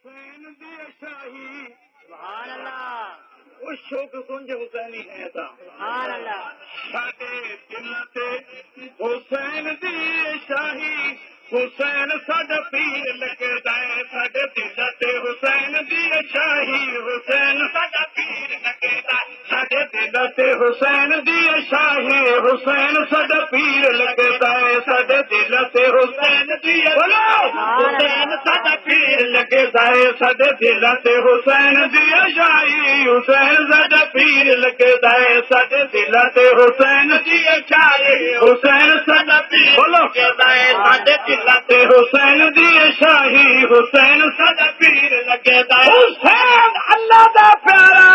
حسین دی شاہی سبحان اللہ وہ شوق کنج حسینی ہے تا سبحان اللہ ساڈے دل تے حسین دی شاہی حسین ساڈا پیر لگدا ہے ساڈے دل تے حسین دی شاہی حسین ساڈا پیر لگدا ہے ساڈے دل تے حسین دی شاہی حسین ساڈا پیر لگدا ہے ساڈے دل تے حسین دی حسین ساڈا پیر لگدا ہے ساڈے دل تے حسین دی شاہی حسین ساڈا پیر لگدا ہے ساڈے دل تے حسین دی شاہی حسین ساڈا پیر لگدا ہے ساڈے دل تے حسین دی شاہی حسین ساڈا پیر لگدا ہے حسین اللہ دا پیارا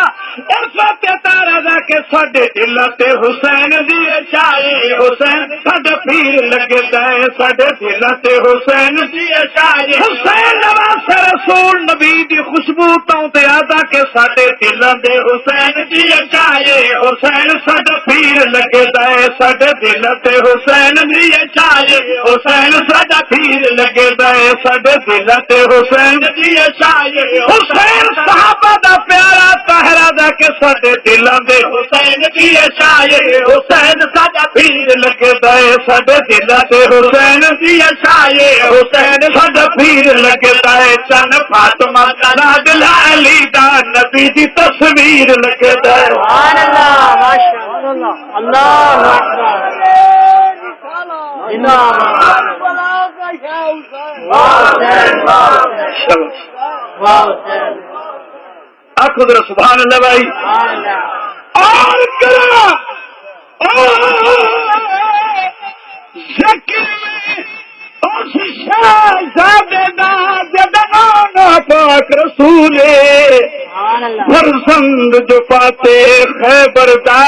عرفت تارا دا کہ ساڈے دل تے حسین دی شاہی حسین ساڈا پیر لگدا ہے ساڈے دل تے حسین دی شاہی حسین نواز رسول نبی دی خوشبو تو تے آدا کہ ساڈے دل تے حسین دی شاہی حسین ساڈا پیر لگدا ہے ساڈے دل تے حسین دی شاہی حسین ساڈا پیر لگدا ہے ساڈے دل تے حسین دی شاہی حسین صحابہ دا پیارا طاہرہ دا کہ ساڈے دل تے حسین دی شاہی حسین ساڈا پیر لگدا ہے ساڈے دل تے حسین دی شاہی حسین ساڈا پیر لگدا ہے چن فاطمہ دا لاڈلا علی دا نبی دی تصویر لگدا ہے سبحان اللہ ماشاءاللہ اللہ اکبر آخو ذرا سبحان اللہ بھائی اور کرا پاک رسول فرزند جو پاتے خیبر دا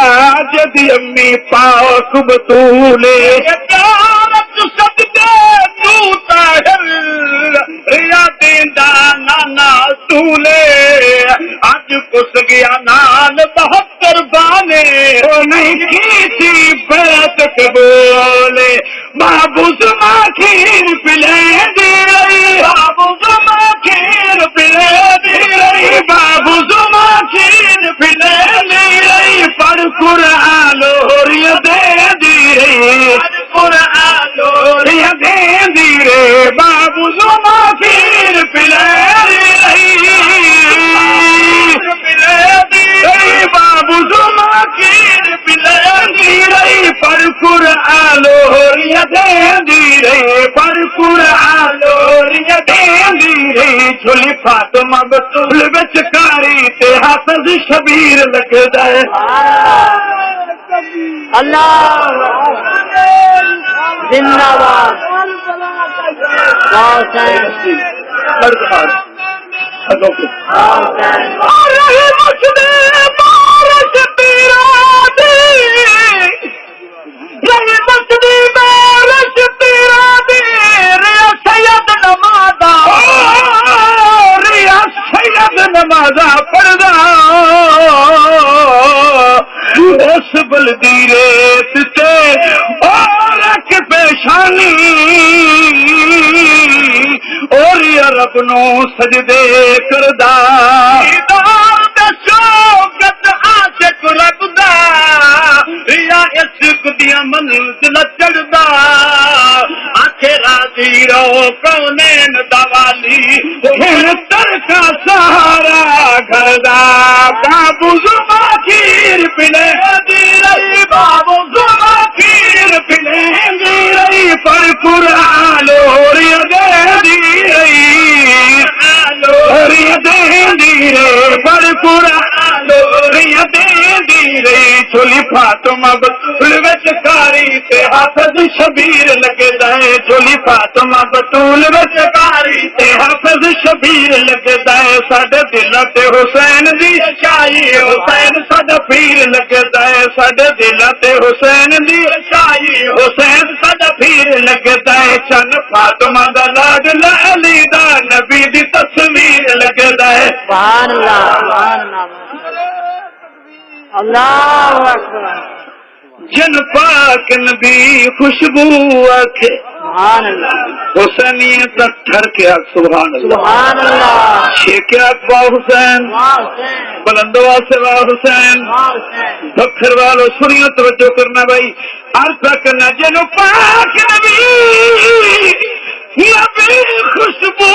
جدی امی پاک بطولے پیارت صدقے تو طاہر ریا دیندا نانا طولے اج کس گیا نال 72 بانے او نہیں کی تھی بیعت قبولے محبوس ماکھیر پلے دی رہی محبوس ماکھیر پلے دی رہی محبوس ماکھیر پلے دی رہی پڑھ قرآن لوری دے دی رہی قرآن لوری دے دی رہی محبوس ماکھیر پلے دی رہی بابو زما کیر پلے رہی پر قرآن لوریاں دے رہی پر قرآن لوریاں دے رہی جھولی فاطمہ بطول وچ کاری تے حافظ شبیر لگدا ہے اللہ زندہ باد نمازا پڑھدا اس بلدی ریت تے اور رکھ پیشانی اور یا رب نو سجدے کردا دیدار دے شوقت عاشق رب دا یا عشق دیا منزل چڑھدا آنکھے راضی رہو کونین دوالی ہن ترکا سہارا گھر دا بابو زما کھیر پلے دی رہی بابو زما کھیر پلے دی رہی پر قرآن لوری دے دی رہی لوری دے دی رہی پر قرآن لوری دے دی رہی چھولی فاطمہ بطول وچ کاری تے حافظ شبیر لگدا ہے چھولی فاطمہ بطول وچ کاری تے حافظ شبیر لگدا ہے ساڈے دل تے حسین دی شاہی حسین ساڈا پیر لگدا ہے ساڈے دل تے حسین دی شاہی حسین ساڈا پیر لگدا ہے چن فاطمہ دا لاڈلا علی دا نبی دی تصویر لگدا ہے سبحان اللہ سبحان اللہ اللہ اکبر جن پاک نبی خوشبو آکھے سبحان اللہ حسینی تٹھر کے سبحان اللہ سبحان اللہ شیخیا با حسین بلندوا سوا حسین بکھر والو سنیو توجہ کرنا بھائی عرض کرنا جنو پاک نبی نبی خوشبو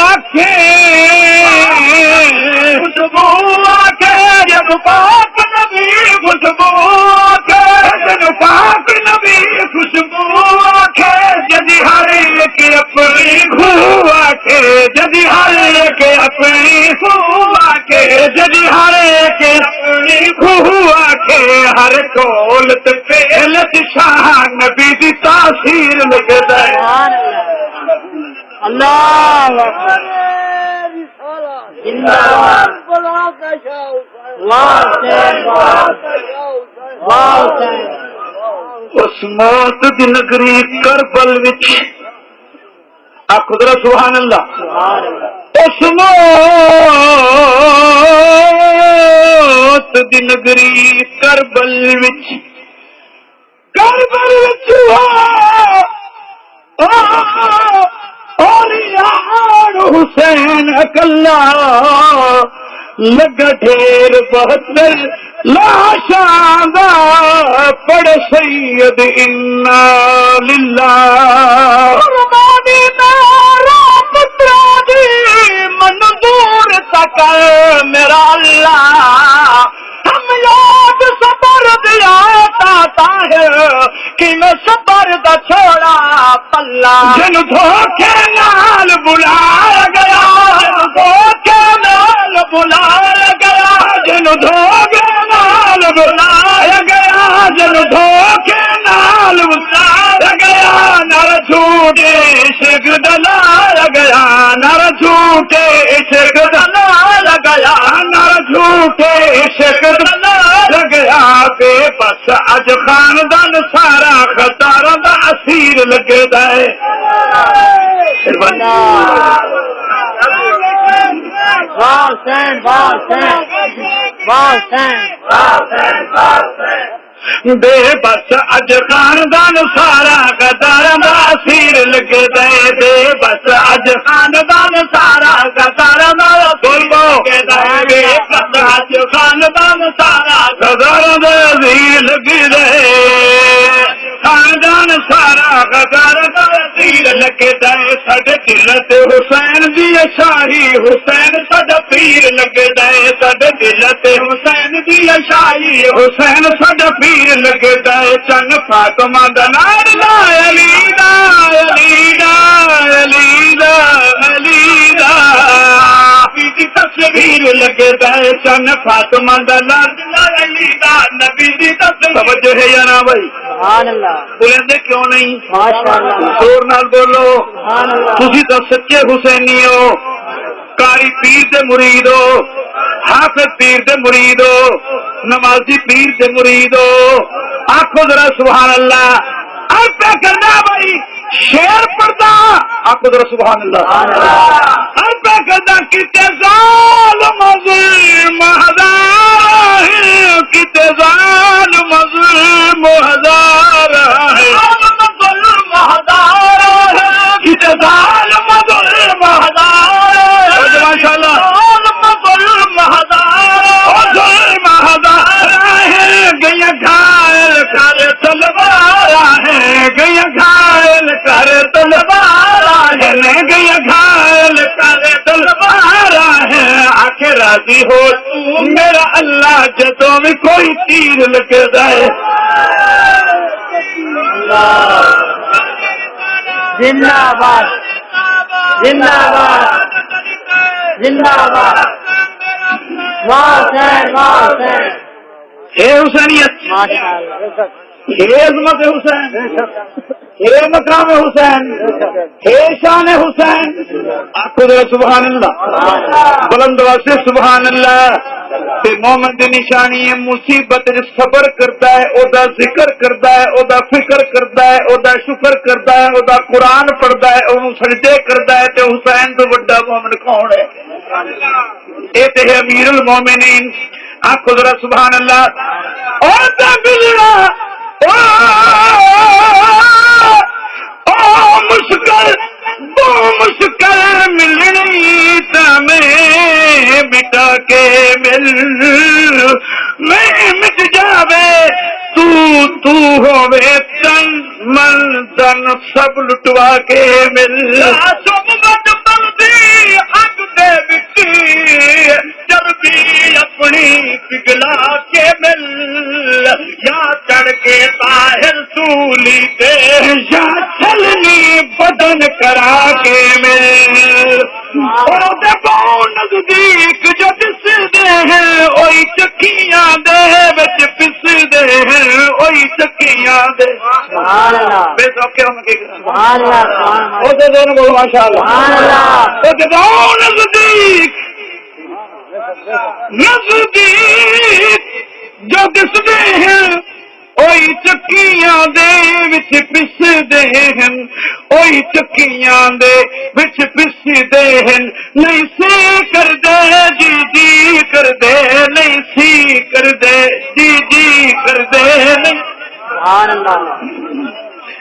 آکھے خوشبو آکھے جنو پاک نبی خوشبو آکھے جنو پاک نبی خوشبو آکھے جدی ہر ایک اپنی خو آکھے جدی ہر ایک اپنی خو آکھے جدی ہر ایک اپنی خو آکھے ہر کول تے پہلت شاہ نبی دی تاثیر لگدا ہے اللہ اس موت دی نگری کربل وچ آکھو ذرا سبحان اللہ اس موت دی نگری کربل وچ اور یار حسین اکلا لگا ڈھیر 72 لاشاں دا پڑھ سید انا للہ قربانی میرا پترا دی منظور تک میرا اللہ ہم یاد صبر دیا طاہر کہ میں صبر دا چھوڑا پلا جن دھوکے نال بلایا گیا جن دھوکے نال بلایا گیا جن دھوکے نال بلایا گیا جن دھوکے نال بلایا گیا نر جھوٹے عشق دلایا گیا نر جھوٹے عشق دلایا گیا نر جھوٹے عشق دلایا گیا بے بس اج خاندان سارا غداراں دا اسیر لگدا ہے بے بس اج خاندان سارا غداراں دا اسیر لگدا ہے بے بس اج خاندان سارا غداراں دا اسیر لگدا ہے بے بس اج خاندان سارا غداراں دا اسیر لگدا ہے خاندان سارا غداراں دا اسیر لگدا ہے ساڈے دل تے حسین دی شاہی حسین ساڈا پیر لگدا ہے ساڈے دل تے حسین دی شاہی حسین ساڈا پیر لگدا ہے چن فاطمہ دا نام لا علی دا علی دا علی دا علی دا دی تصویر لگدا ہے چن فاطمہ دا نام لا علی دا نبی دی تصویر توجہ ہے یا نا بھائی سبحان اللہ بولندے کیوں نہیں ماشاءاللہ زور نال بولو سبحان اللہ تسی تو سچے حسینی ہو قاری پیر دے مرید ہو حافظ پیر دے مرید ہو نمازی پیر دے مرید ہو آنکھو ذرا سبحان اللہ اب پہ کرنا بھائی شیر پڑھتا آنکھو ذرا سبحان اللہ اب پہ کرنا کتے ظالم ظلم ہزار ہے کتے ظالم ظلم ہزار ہے ظلم ہزار ہے کتے ظالم ظلم ہزار ہے ماشاءاللہ ظلم ہزار ظلم ہزار ہے گیا گھائل کر تلوار ہے گیا گھائل کر تلوار ہے گیا گھائل کر تلوار ہے آخر راضی ہو تو میرا اللہ جدوں میں کوئی تیر لگدا ہے زندہ باد زندہ باد زندہ باد اے حسینیت ماشاءاللہ اے عظمت حسین اے مقام حسین اے شان حسین آخو ذرا سبحان اللہ بلند واسطے سبحان اللہ تے مومن دی نشانی ہے مصیبت وچ صبر کرتا ہے او دا ذکر کرتا ہے او دا فکر کرتا ہے او دا شکر کرتا ہے او دا قرآن پڑھتا ہے اونوں سجدے کرتا ہے تے حسین تو بڑا مومن کون ہے اے تے امیر المومنین آخو ذرا سبحان اللہ او تے ملنا مشکل ملنی تمہیں میں مٹ جاوے تو ہووے تن من دن سب لٹوا کے مل سب مت بلدی اگ دے بکی چربی اپنی پگھلا کے مل یا چڑھ کے طاہر سولی دے یا چلنی بدن کرا کے مل اور نزدیک جو دسدے ہیں اوئی چکیاں دے وچ پسدے ہیں اوئی چکیاں دے سبحان اللہ بے سوکھے ہم کے سبحان اللہ او دے دین بول ماشاءاللہ سبحان اللہ او دے نزدیک جو دسدے ہیں اوئی چکیاں دے وچ پسدے ہیں اوئی چکیاں دے وچ پسدے ہیں نہیں سی کر دے جی جی کر دے نہیں سی کر دے جی جی کر دے سبحان اللہ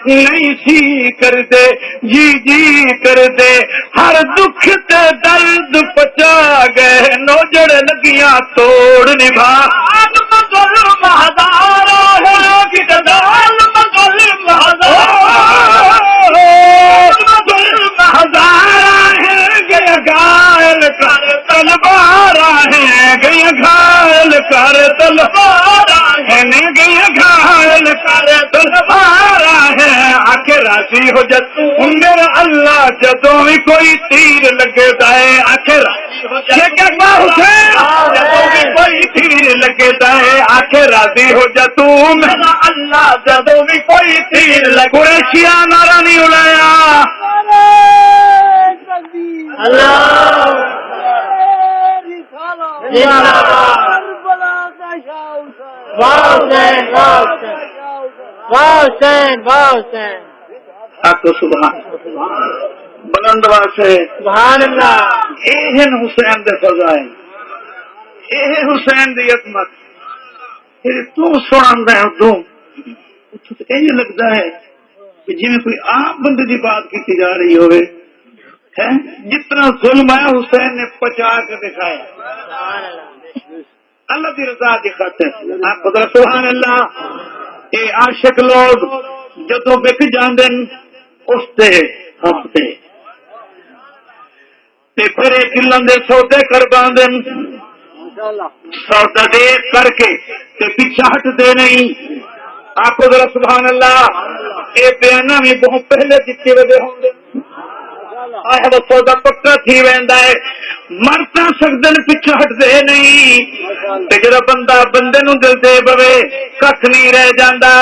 نہیں سی کر دے جی جی کر دے ہر دکھ تے درد پچا گئے نوجڑ لگیاں توڑ نبھا ظلم ہزارہ ہے کہ ظلم ہزارہ ہے گیا گائل کر تلوارا ہے گیا گھائل کر تلوارا ہے گیا گھائل کر تلوارا ہے آخر راضی ہو جت میرا اللہ جدوں بھی کوئی تیر لگے دائے آخر جدوں بھی کوئی تیر لگے دائے آخر راضی ہو جت میرا اللہ جدوں بھی کوئی تیر لگے قریشیہ نعرہ نہیں اڑایا اللہ بلند واسے سبحان اللہ یہ حسین دے فضائل یہ حسین دی عظمت پھر تو سناندا ہے تو یہ لگتا ہے کہ جی میں کوئی عام بندے دی بات کی جا رہی ہوئے ہے جتنا ظلم ہے حسین نے پچا کے دکھایا اللہ کی رضا کی خاطر آپ قدر سبحان اللہ یہ عاشق لوگ جدوں بک جاندے اس تے ہفتے تے پھر کلن دے سودے کر باندے سودا دے کر کے تے پیچھے ہٹ دے نہیں آپ ذرا سبحان اللہ یہ بیانہ بھی بہت پہلے دیتے ہوئے ہوں آیا سودا پکا تھی ویندا ہے مرتا سکدن پیچھے ہٹ دے نہیں تے جڑا بندہ بندے نو دل دے پوے کھ نہیں رہ جاندا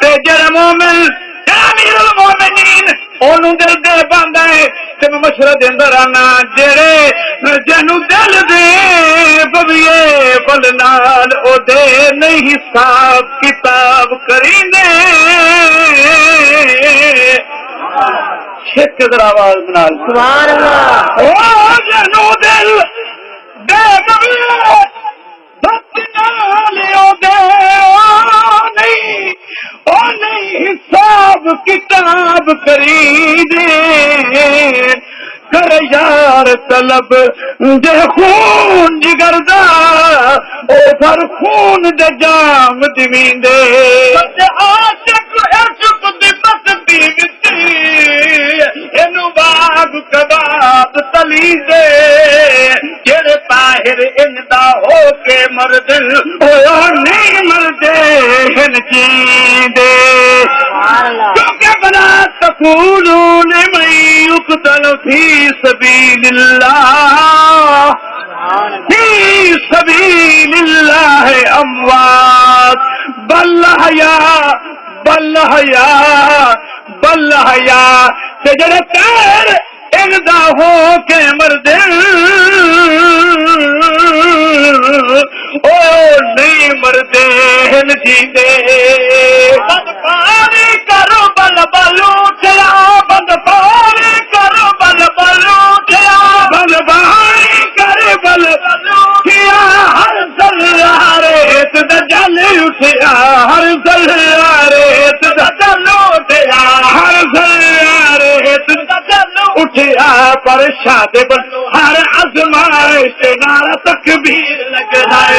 تے جڑا مومن امیر المومنین اونوں دل دے پاندا ہے تے میں مشورہ دیندا رہنا جڑے جنوں دل دے پوے بل نال او دے نہیں حساب کتاب کریندے شک ذرا آواز بنا سبحان اللہ او جنوں دل دے پوے بد نال او دے نہیں حساب کتاب کری دے کر یار طلب دے خون جگر دا او پر خون دے جام دیوین دے عاشق عشق دی مستی وچ اینو باغ کباب تلی دے جڑے طاہر ان دا ہو کے مردل او نہیں مردے ہن جیندے کیونکہ بنا تقولون من يقتل في سبيل الله في سبيل الله اموات بل حياء بل حياء بل حياء جڑے تیر اندا ہو کے مردے او نہیں مردے ہن جیندے بند پانی کرو بل بلو چلا بند پانی کرو بل بلو چلا بند پانی کرو بل بلو کیا ہر ذرہ ریت دا جل اٹھیا ہر ذرہ ریت دا جل اٹھیا ہر ذرہ ریت دا جل اٹھیا پر شاد بن ہر ازمائش نعرہ تکبیر لگائے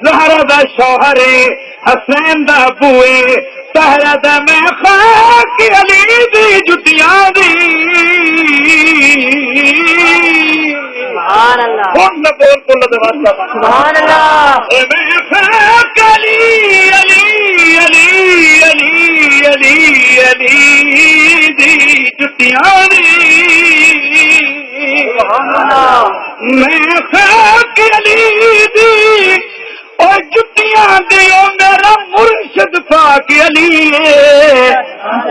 زہرا دا شوہر حسین دا بوئے سہرا دا میں خاک علی دی جتیاں دی سبحان اللہ کون نہ بول بول دے واسطہ سبحان اللہ میں خاک علی علی علی علی علی علی دی جتیاں دی سبحان اللہ میں خاک علی دی اور جتیاں دیو میرا مرشد پاک علی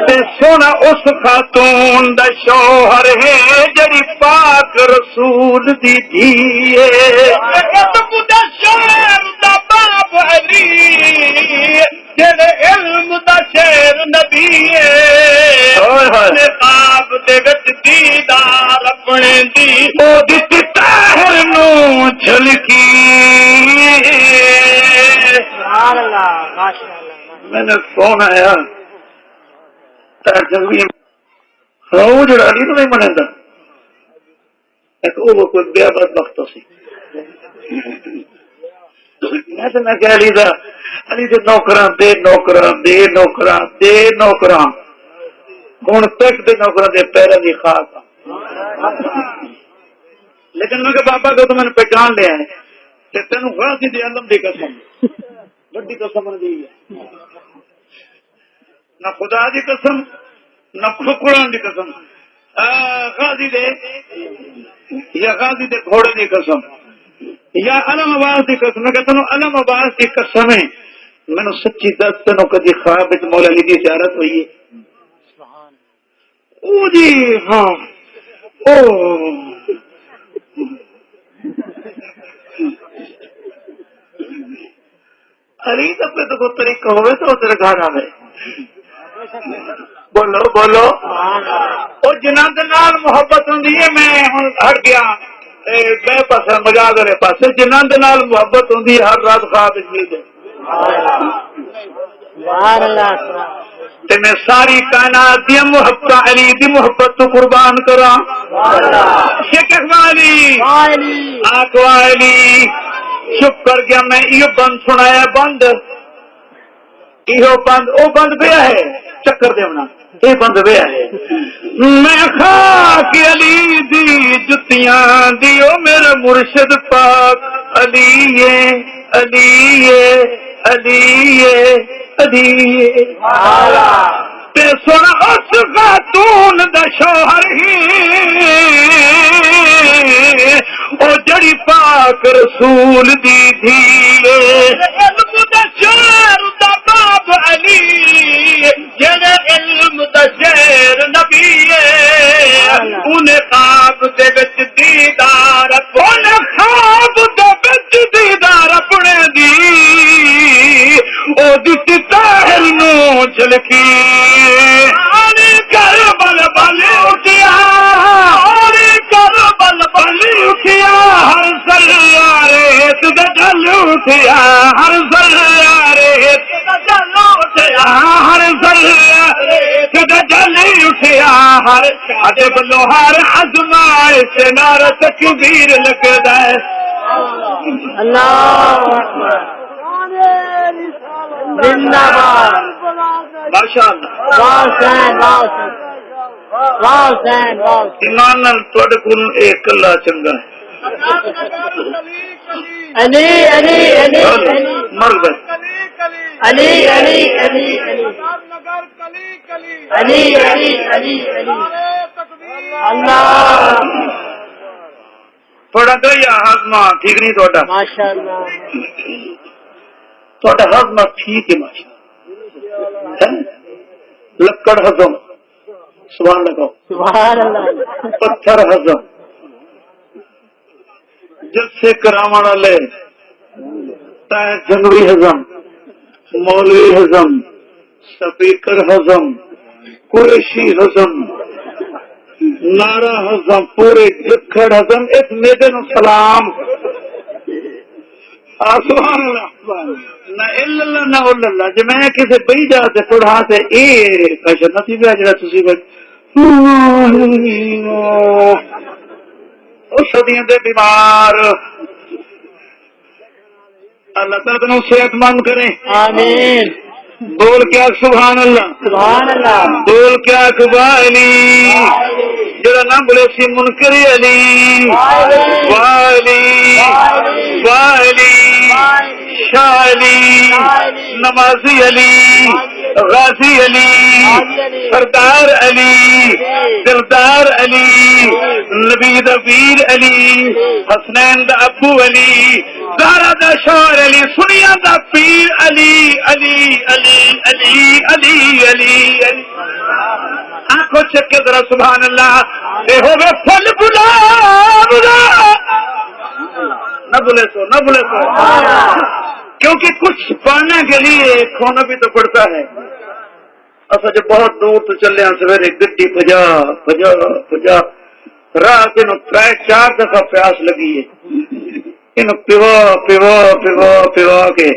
تے سونا اس خاتون دا شوہر ہے جڑی پاک رسول دی دھی ہے علم دا شہر دا باپ علی جڑے علم دا شہر نبی ہے خواب دے وچ دیدار اپنے دی او دتی طاہر نو جھلکی سبحان اللہ ماشاء اللہ میں نے فون آیا وہ جڑا علی تو نہیں منے وہ کوئی بے بد وقت سی میں کہ علی دے نوکراں دے نوکراں دے نوکراں دے نوکراں ہوں تک دے نوکراں دے پیروں کی خاص لیکن میں کہ بابا کو تو میں نے پہچان لیا ہے تینوں غازی دے علم دی قسم بڑی قسم دی ہے نہ خدا دی قسم نہ قرآن دی قسم غازی دے یا غازی دے گھوڑے دی قسم یا علم آواز دی قسم میں کہتا ہوں علم آواز دی قسم ہے میں نے سچی دس تینوں کدی خواب وچ مولا علی دی زیارت ہوئی ہے او جی ہاں او علی تو پہ تو کوئی طریقہ ہوئے تو تیرے گھر آوے بولو بولو وہ جنہاں دے نال محبت ہوندی ہے میں ہن ہٹ گیا بے پاسا مجاز والے پاسے جنہاں دے نال محبت ہوندی ہے ہر رات خواب وچ ملدے سبحان اللہ تے میں ساری کائنات دی محبت علی دی محبت تو قربان کراں شیخ اقبالی آقا علی چپ کر گیا میں یہ بند سنایا بند یہ بند او بند پیا ہے چکر دیونا یہ بند پیا ہے میں خاک علی دی جتیاں دیو میرے مرشد پاک علی علی علی علی تے سن اس خاتون دا شوہر ہی او جڑی پاک رسول دی تھی علم دا شہر دا باب علی جڑے علم دا شہر نبی انہیں خواب دے وچ دیدار انہیں خواب دے وچ دیدار اپنے دی او دتی طاہر نو جھلکی کر بل بل اٹھیا کر بل بل اٹھیا ہر سلارے تجھے جل اٹھیا ہر سلارے تجھے جل اٹھیا ہر سلارے تجھے جل اٹھیا ہر اجے بلو ہر ازمائے سے نعرہ تکبیر لگدا ہے اللہ اکبر زندہ باد ایمان نال تواڈے کول ایک کلا چنگا ہے علی علی علی مرد علی علی علی علی علی علی اللہ تھوڑا تو یا ہاضمہ ٹھیک نہیں تھوڑا ماشاء اللہ تھوڑا ہاضمہ ٹھیک ہے ماشاء لکڑ ہضم سبحان لگاؤ سبحان اللہ پتھر ہضم جلسے کراون والے جنگوی ہضم مولوی ہضم سپیکر ہضم قریشی ہضم نعرہ ہضم پورے جکھڑ ہضم اس میدے نو سلام سبحان اللہ نہ اللہ نہ اللہ جی میں کسی بئی جا سے پڑھا سے اے کشن نصیب ہے جڑا تسی صدیاں دے بیمار اللہ تعالیٰ تمہیں صحت مند کرے. آمین. بول کیا سبحان اللہ. سبحان اللہ. بول کیا علی جڑا نہ بولے سی منکر علی والی والی شاہ علی نمازی علی غازی علی سردار علی دلدار علی نبی دا ویر علی حسنین دا ابو علی زہرا دا شوہر علی سنیا دا پیر علی علی علی علی علی علی علی. آنکھوں چک کے ذرا سبحان اللہ اے ہوگے پھل گلاب نہ بولے سو کیونکہ کچھ پانے کے لیے کھونا بھی تو پڑتا ہے. اصل جب بہت دور تو چلے ہیں سویرے گڈی پجا پجا پجا راہ کے 3-4 دفعہ پیاس لگی ہے پیوا پیوا پیوا پیوا کے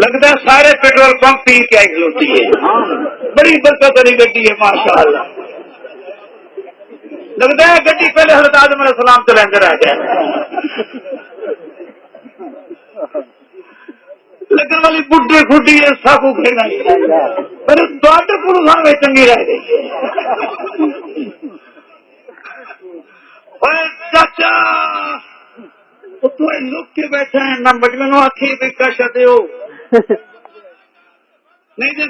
لگتا ہے سارے پیٹرول پمپ پی کے آئی ہوتی ہے. بڑی برکت والی گڈی ہے ماشاء اللہ. لگتا ہے گڈی پہلے حضرت آدم علیہ السلام چلیں رہ گیا لگن والی بڈھے بڈھی ہے سب کھیلنا پر ڈاکٹر پورا میں چنگی رہ گئی. چاچا تو لوگ کے بیٹھے ہیں نہ مجمنوں آخی بھی کشا دے نہیں دیں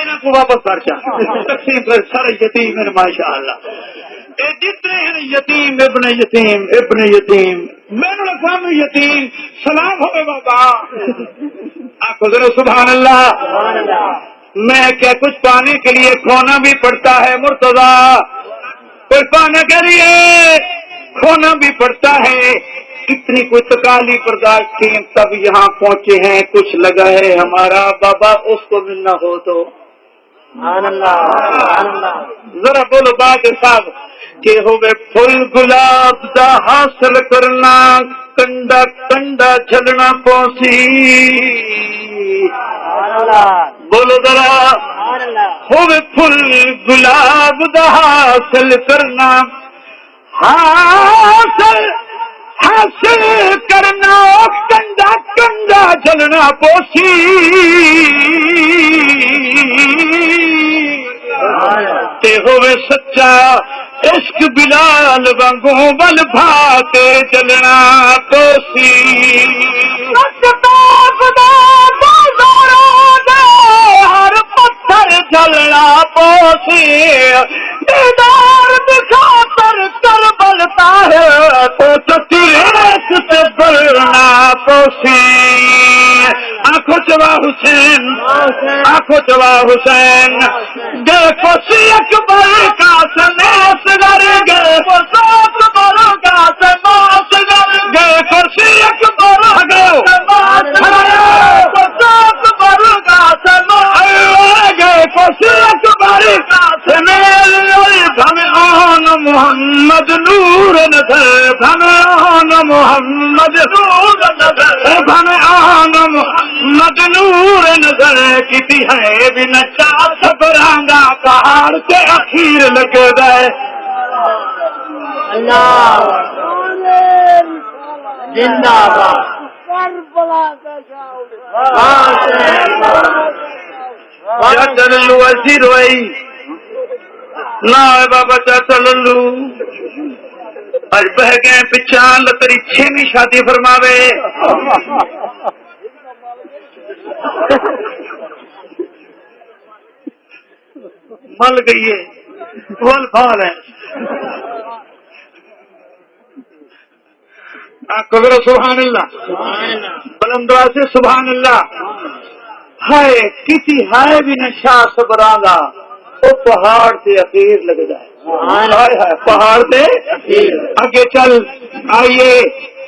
نہ کو واپس پرچا تقسیم کر سارے یتیم ہے ماشاء اللہ. جتنے ہیں یتیم ابن یتیم میں نے رقم یتیم سلام ہوئے بابا آپ ذرا سبحان اللہ. میں کیا کچھ پانے کے لیے کھونا بھی پڑتا ہے مرتضی کوئی پانے کے لیے کھونا بھی پڑتا ہے. اتنی کوئی تکالی برداشت کی تب یہاں پہنچے ہیں. کچھ لگا ہے ہمارا بابا اس کو ملنا ہو تو ذرا بولو بات صاحب کہ ہو گئے پھول گلاب دا حاصل کرنا کنڈا کنڈا جھلنا پوسی. بولو ذرا ہو گئے پھول گلاب دا حاصل کرنا حاصل حاصل کرنا کنڈا کنڈا جھلنا پوسی. تے ہوئے سچا عشق بلال وانگوں بل بھاتے جلنا پوسی. ہر پتھر جلنا پوسی دیدار دکھا کر بلتا ہے تو تیرے سے بلنا پوسی. آنکھوں چوا حسین آنکھوں چوا حسین دیکھو سی اکبر کا سنیس گر گئے اکبر کا سنیس گر گئے کرسی اکبر گئے اکبر کا سنیس گئے کرسی اکبر کا سنیس. بھمیان محمد نور نظر بھمیان محمد نور نظر بھمیان محمد نور نظر کتی ہے بھی نچا سبرانگا پہاڑ کے اخیر لگ گئے. اللہ زندہ چاچا للو ایسی روئی نہ بابا چاچا للو اج بہ گئے پچھان تیری 6ویں شادی فرماوے. مل گئی ہے بول پھال ہے. قدر سبحان اللہ بلندرا سے سبحان اللہ. ہائے کسی ہائے بھی نشا سبرانگا وہ پہاڑ سے اخیر لگ جائے. پہاڑ سے اگے چل آئیے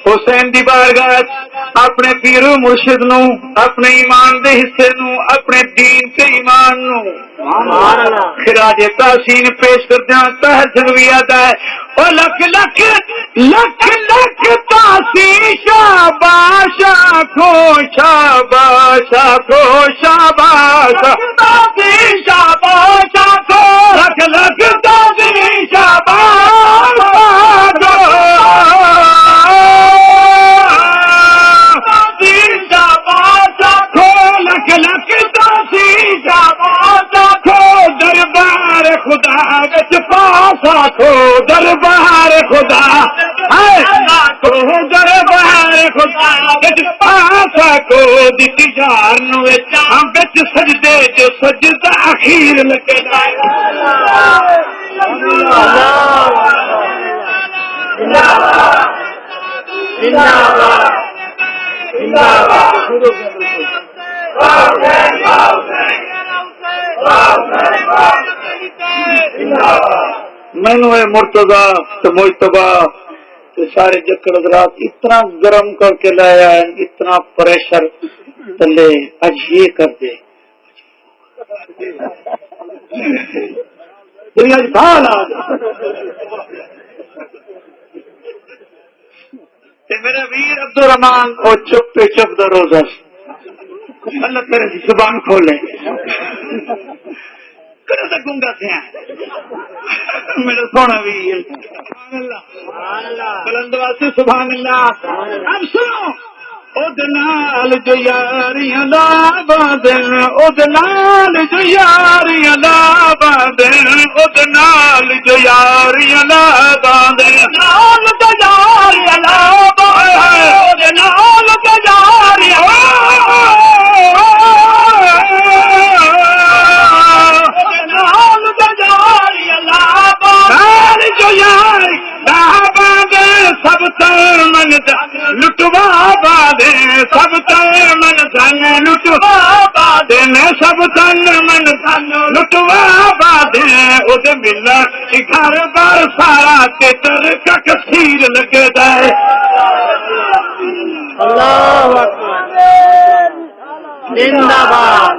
حسین دی بارگاہ اپنے پیرو مرشد نو اپنے ایمان دے حصے نو اپنے دین تے ایمان نو خراج تحسین پیش کردیا. تحسین بھی آتا ہے اور لکھ لکھ لکھ لکھ تحسین شاباش آنکھوں شاباش آنکھوں شاباش تحسین شاباش آنکھوں لکھ لکھ تحسین شاباش آنکھوں کو دتی یار نو چاں وچ سجدے جو سجدہ اخیر لگے مینو مرتضی تو مجتبی سارے جکڑ حضرات اتنا گرم کر کے لایا ہے، اتنا پریشر تلے اج یہ کر دے میرا ویر عبد الرحمان اور چپ پہ چپ دا روزہ اللہ تیرے زبان کھولے کرے تو گنگا تھے میرا سونا ویر بلند واسطے سبحان اللہ. اب سنو ادنال جو یاریاں لا باندن ادنال جو یاریاں لا باندن ادنال جو یاریاں لا باندن نال تو یاریاں لا باندن ادنال تو یاریاں ادنال تو یاریاں لا باندن جو یاری لا باندن سب تر من لٹوا بادے سب تن من دھن لٹوا بادے سب تن من دھن لٹوا بادے ادھر ملا گھر بار سارا تر کا کثیر لگے دے. اللہ اکبر زندہ باد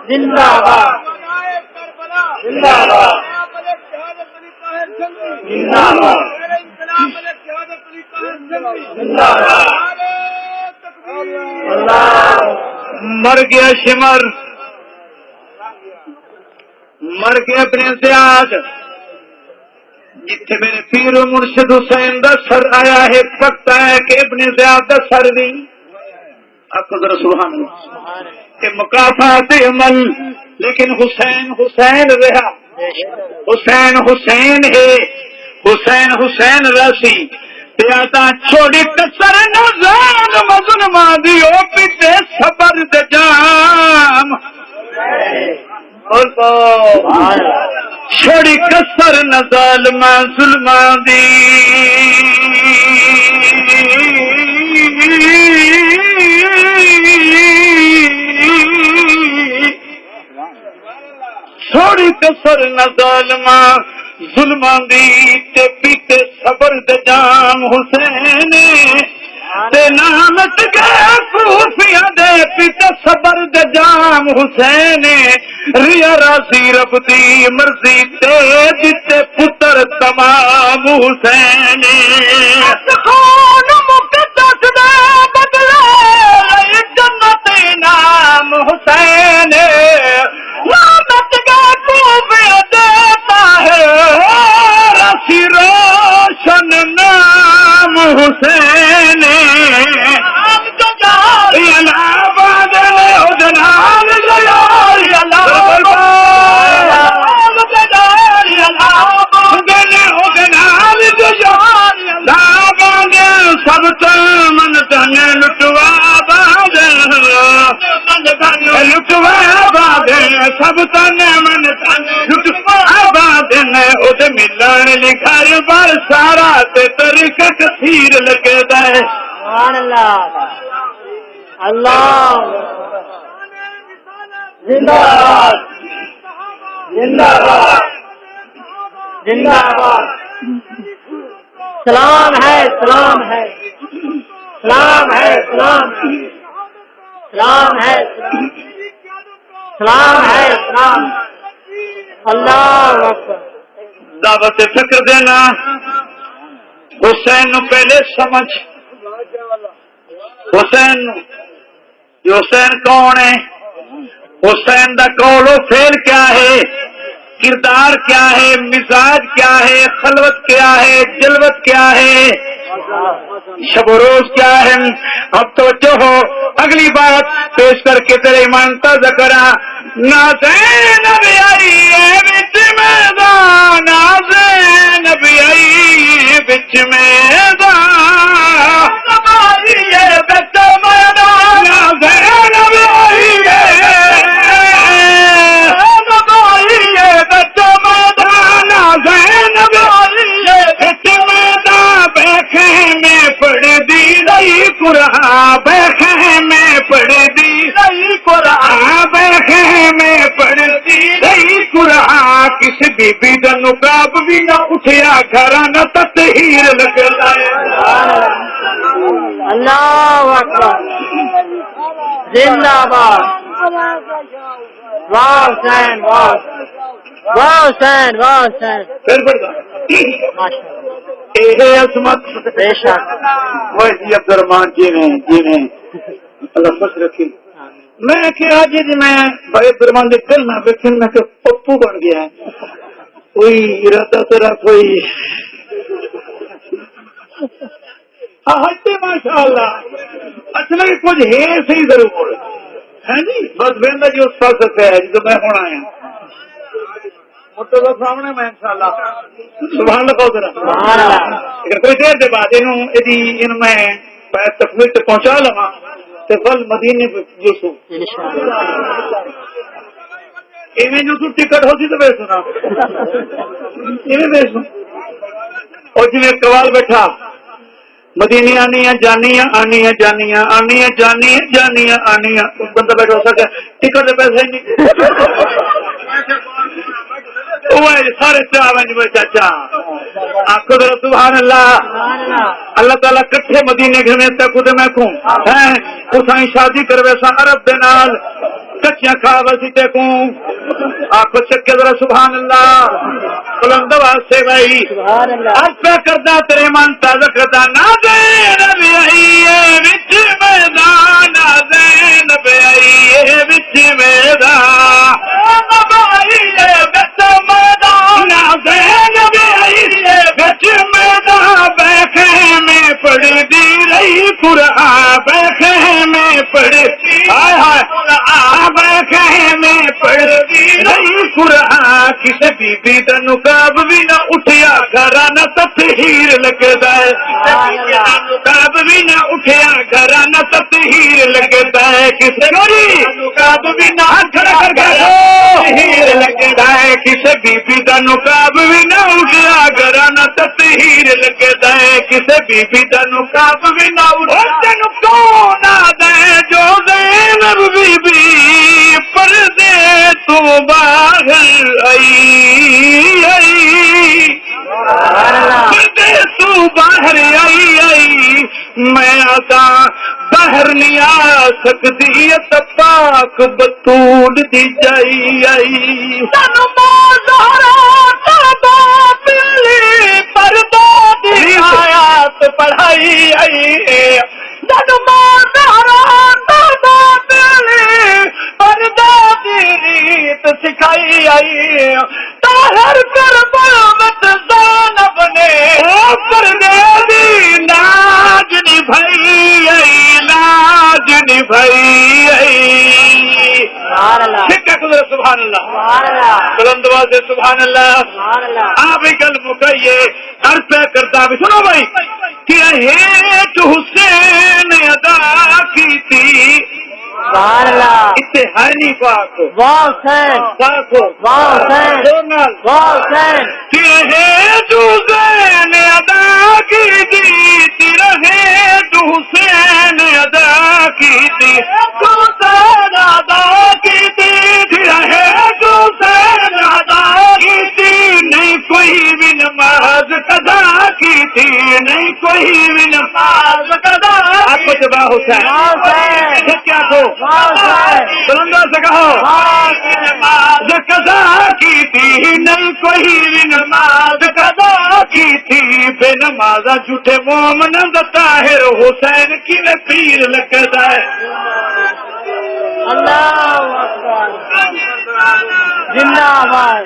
زندہ باد زندہ باد مر گیا شمر مر گیا اپنے امتیاز جتھے میرے پیر و مرشد حسین دا سر آیا ہے پکتا ہے کہ ابن زیاد دا سر نہیں اقدر سبحان اللہ کہ مقافات عمل لیکن حسین حسین رہا حسین حسین ہے حسین حسین رسی پیاتا چھوڑی کسر نظام مظلمہ دیو پیتے صبر دے جام چھوڑی کسر نظام ظلمہ دی چھوڑی کسر نظام ظلمہ دی تے پیتے صبر دے جام حسین تے نامت گئے کوفیاں دے پیتے صبر دے جام حسین ریا راضی رب دی مرضی تے دیتے پتر تمام حسین خون مقدس دے بدلے جنت نام حسین نامت گئے کوفیاں دیتا ہے رسی روشن نام حسین سب من دن لٹوا باد لٹوا باد سب تن من دن لٹوا باد اد ملن لکھر بار سارا ترک کثیر لگے دے. اللہ اللہ زندہ باد زندہ باد زندہ باد. سلام ہے سلام ہے سلام ہے سلام سلام ہے سلام ہے سلام. اللہ اکبر. دعوت فکر دینا حسین نو پہلے سمجھ حسین حسین کون ہے حسین دا قول و فعل کیا ہے کردار کیا ہے، مزاج کیا ہے، خلوت کیا ہے، جلوت کیا ہے، شب و روز کیا ہے. اب توجہ ہو، اگلی بات پیش کر کے تیرے ایمان تازہ کرا. نازین بھی آئی ہے بچ میدان، نازین بھی آئی ہے بچ میدان، آئی ہے بچ میدان، نازین بھی آئی ہے قرآن بیٹھے میں پڑھ دی رہی، قرآن بیٹھے میں پڑھ دی رہی قرآن. کس بی بی دا نقاب بھی نہ اٹھیا گھرانا تطہیر لگتا ہے. اللہ اکبر، زندہ باد. واہ حسین، واہ واہ حسین، واہ حسین. پھر بڑھتا اے عظمت بے شک. وہ جی عبد الرحمان جی نے اللہ خوش رکھی. میں کیا جی میں بھائی عبد الرحمان کے فلم میں کہ پپو بن گیا ہے. کوئی ارادہ تیرا کوئی ماشاء اللہ اصل کچھ ہے صحیح ضرور ہے جی. بس وہدا جی اس پاس سے ہے جب میں ہوں آیا سامنے میں انشاءاللہ سبحان اللہ کہو ذرا. کوئی دیر کے بعد میں تکمیل تک پہنچا لوا تو کل مدینے یوسف یوسف ٹکٹ ہوتی تو میں سنا اور جی کبال بیٹھا مدینے آنیا جانیا آنیا جانیا آنیا جانیا جانیا آنیا بندہ بیٹھا ہو سکتا ٹکٹ کے پیسے نہیں سارے چاہ چاچا آخو ذرا سبحان اللہ. اللہ تعالیٰ کٹھے مدینے گھر میں خود میں کو اسائی شادی کروے سا عرب دے نال کچیاں کھا وسی تے کو آخو چکے ذرا سبحان اللہ. بلند واسطے بھائی آج پہ کردا تیرے من تازہ کردا. نازین بھی آئی ہے وچ میدان، نازین بھی آئی ہے وچ میدان، پڑھ دی رہی قرآن بیٹھے میں پڑھ بیٹھے میں پڑھ دی رہی قرآن. کسی بی بی دا نقاب بھی نہ اٹھیا گھرانا تطہیر لگتا ہے. نقاب بھی نہ اٹھیا گھرانا تطہیر لگتا ہے. کسی نقاب بھی نہ تطہیر لگتا ہے. کسی بی بی دا نقاب بھی نہ اٹھیا گھرانا تطہیر لگتا ہے. کسی بی بی دا نقاب بھی نہ اٹھیا کون آدھے جو زینب بی بی پردے تو باہر آئی پردے تو باہر آئی میں آتا باہر نہیں آ سکتی پاک بطول دی جائی آیات پڑھائی آئی ریت سکھائی آئی طاہر کربت زینب نے پردے لاج نبھائی آئی لاج نبھائی آئی. سبحان اللہ بلندوا سے سبحان اللہ. آپ گل مکائیے عرض کرتا بھی سنو بھائی کہ حسین ادا کی تھی اتحانی پاک پاک کہ حسین ادا کی تھی رہے تو حسین ادا کی تھی حسین ادا کی تھی رہے تو حسین ادا کی تھی. نہیں کوئی بھی نماز قضا کی تھی نہیں کوئی بھی نماز قضا. آپ کو جب حسین کیا کو بلندوں سے کہو نماز قضا کی تھی نہیں کوئی بھی نماز قضا کی تھی. بے نمازہ جھوٹے مومن طاہر حسین کی میں پیر لگتا ہے. اللہ اکبر، زندہ باد.